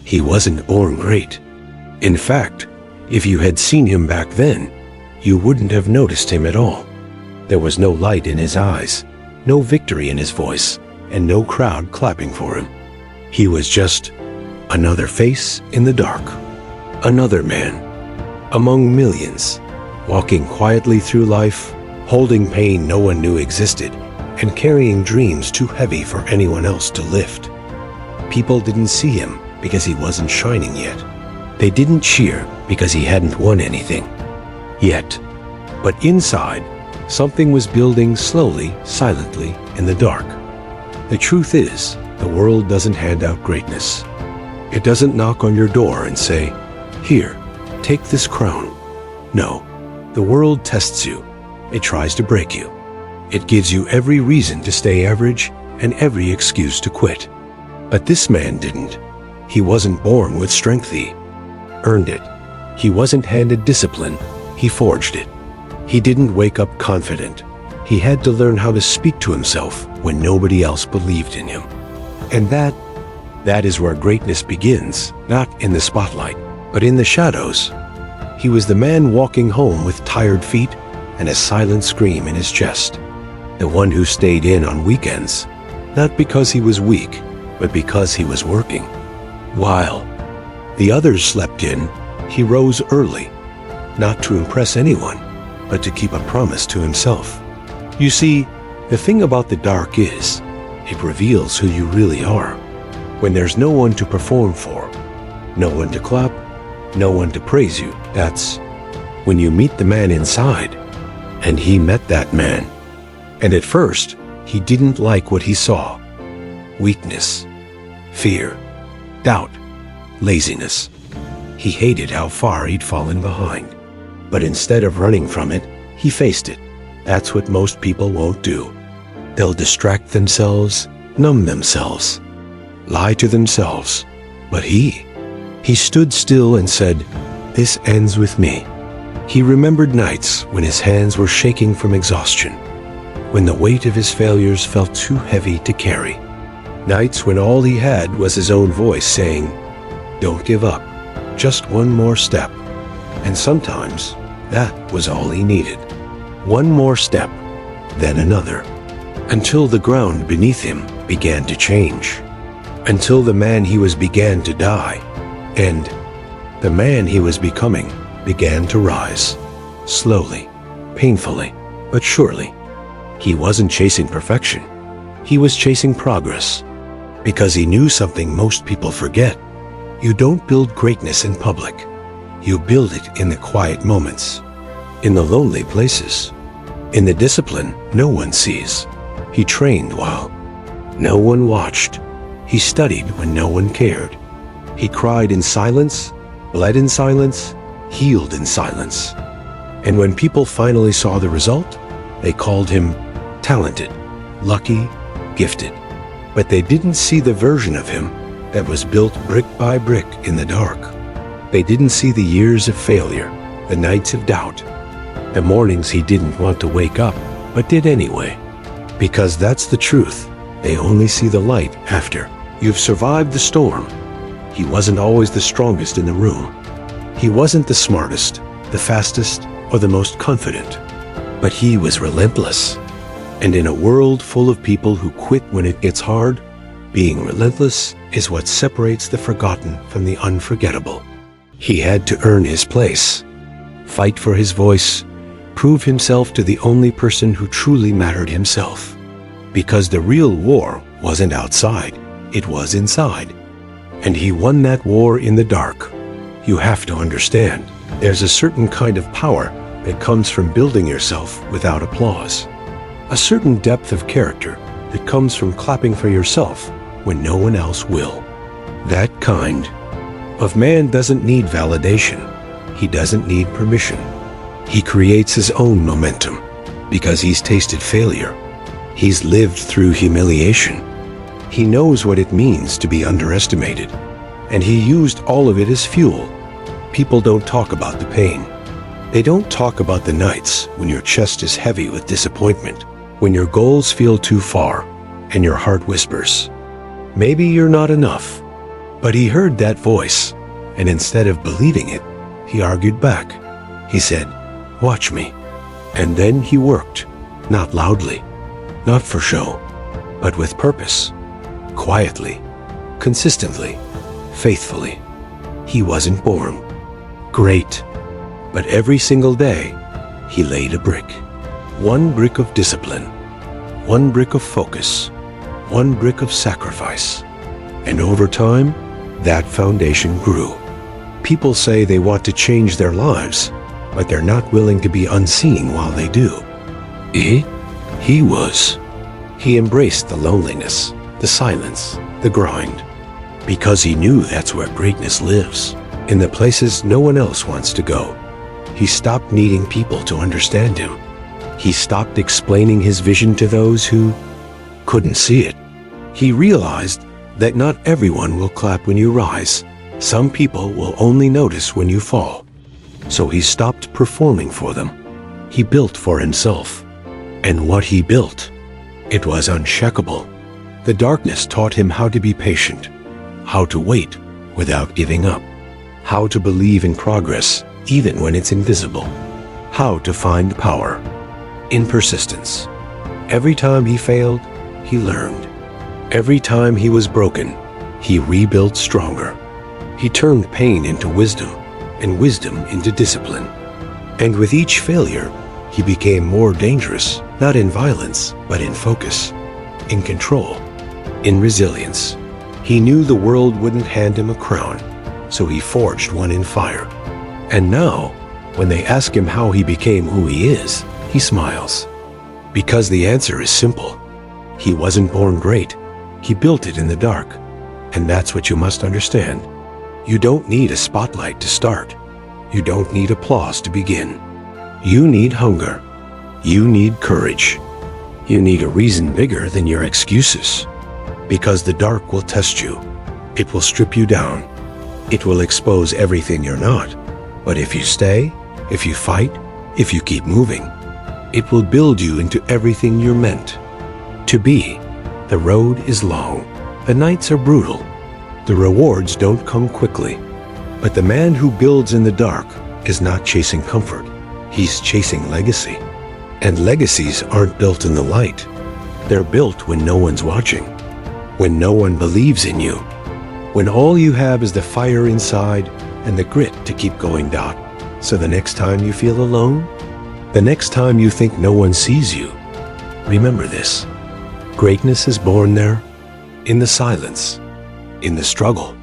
He wasn't born great. In fact, if you had seen him back then, you wouldn't have noticed him at all. There was no light in his eyes, no victory in his voice, and no crowd clapping for him. He was just another face in the dark, another man among millions, walking quietly through life, holding pain no one knew existed, and carrying dreams too heavy for anyone else to lift. People didn't see him because he wasn't shining yet. They didn't cheer because he hadn't won anything yet. But inside, something was building slowly, silently, in the dark. The truth is, the world doesn't hand out greatness. It doesn't knock on your door and say, "Here, take this crown." No, the world tests you. It tries to break you. It gives you every reason to stay average and every excuse to quit. But this man didn't. He wasn't born with strength. He earned it. He wasn't handed discipline. He forged it. He didn't wake up confident. He had to learn how to speak to himself when nobody else believed in him. And that is where greatness begins, not in the spotlight, but in the shadows. He was the man walking home with tired feet and a silent scream in his chest. The one who stayed in on weekends, not because he was weak, but because he was working. While the others slept in, he rose early, not to impress anyone, but to keep a promise to himself. You see, the thing about the dark is, it reveals who you really are. When there's no one to perform for, no one to clap, no one to praise you, that's when you meet the man inside. And he met that man. And at first, he didn't like what he saw. Weakness, fear, doubt, laziness. He hated how far he'd fallen behind. But instead of running from it, he faced it. That's what most people won't do. They'll distract themselves, numb themselves, lie to themselves. But he stood still and said, "This ends with me." He remembered nights when his hands were shaking from exhaustion, when the weight of his failures felt too heavy to carry. Nights when all he had was his own voice saying, "Don't give up, just one more step." And sometimes that was all he needed. One more step, then another, until the ground beneath him began to change, until the man he was began to die, and the man he was becoming began to rise, slowly, painfully, but surely. He wasn't chasing perfection. He was chasing progress, because he knew something most people forget. You don't build greatness in public. You build it in the quiet moments, in the lonely places, in the discipline no one sees. He trained while no one watched. He studied when no one cared. He cried in silence, bled in silence, healed in silence. And when people finally saw the result, they called him talented, lucky, gifted. But they didn't see the version of him that was built brick by brick in the dark. They didn't see the years of failure, the nights of doubt, the mornings he didn't want to wake up, but did anyway. Because that's the truth. They only see the light after you've survived the storm. He wasn't always the strongest in the room. He wasn't the smartest, the fastest, or the most confident. But he was relentless. And in a world full of people who quit when it gets hard, being relentless is what separates the forgotten from the unforgettable. He had to earn his place, fight for his voice, prove himself to the only person who truly mattered, himself. Because the real war wasn't outside, it was inside. And he won that war in the dark. You have to understand, there's a certain kind of power that comes from building yourself without applause. A certain depth of character that comes from clapping for yourself when no one else will. That kind of man doesn't need validation. He doesn't need permission. He creates his own momentum because he's tasted failure. He's lived through humiliation. He knows what it means to be underestimated, and he used all of it as fuel. People don't talk about the pain. They don't talk about the nights when your chest is heavy with disappointment, when your goals feel too far, and your heart whispers, "Maybe you're not enough." But he heard that voice, and instead of believing it, he argued back. He said, "Watch me." And then he worked, not loudly, not for show, but with purpose, quietly, consistently, faithfully. He wasn't born great, but every single day, he laid a brick. One brick of discipline, one brick of focus, one brick of sacrifice. And over time, that foundation grew. People say they want to change their lives, but they're not willing to be unseen while they do. He was. He embraced the loneliness, the silence, the grind, because he knew that's where greatness lives, in the places no one else wants to go. He stopped needing people to understand him. He stopped explaining his vision to those who couldn't see it. He realized that not everyone will clap when you rise. Some people will only notice when you fall. So he stopped performing for them. He built for himself. And what he built, it was unshakable. The darkness taught him how to be patient, how to wait without giving up, how to believe in progress even when it's invisible, how to find power in persistence. Every time he failed, he learned. Every time he was broken, he rebuilt stronger. He turned pain into wisdom and wisdom into discipline. And with each failure, he became more dangerous, not in violence, but in focus, in control, in resilience. He knew the world wouldn't hand him a crown, so he forged one in fire. And now, when they ask him how he became who he is, he smiles. Because the answer is simple. He wasn't born great. He built it in the dark. And that's what you must understand. You don't need a spotlight to start. You don't need applause to begin. You need hunger. You need courage. You need a reason bigger than your excuses. Because the dark will test you. It will strip you down. It will expose everything you're not. But if you stay, if you fight, if you keep moving, it will build you into everything you're meant to be. The road is long. The nights are brutal. The rewards don't come quickly. But the man who builds in the dark is not chasing comfort. He's chasing legacy. And legacies aren't built in the light. They're built when no one's watching. When no one believes in you. When all you have is the fire inside and the grit to keep going down. So the next time you feel alone, the next time you think no one sees you, remember this. Greatness is born there, in the silence, in the struggle,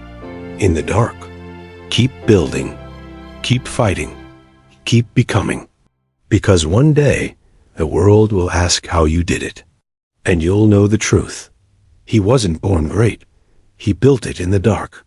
in the dark. Keep building, keep fighting, keep becoming. Because one day, the world will ask how you did it. And you'll know the truth. He wasn't born great. He built it in the dark.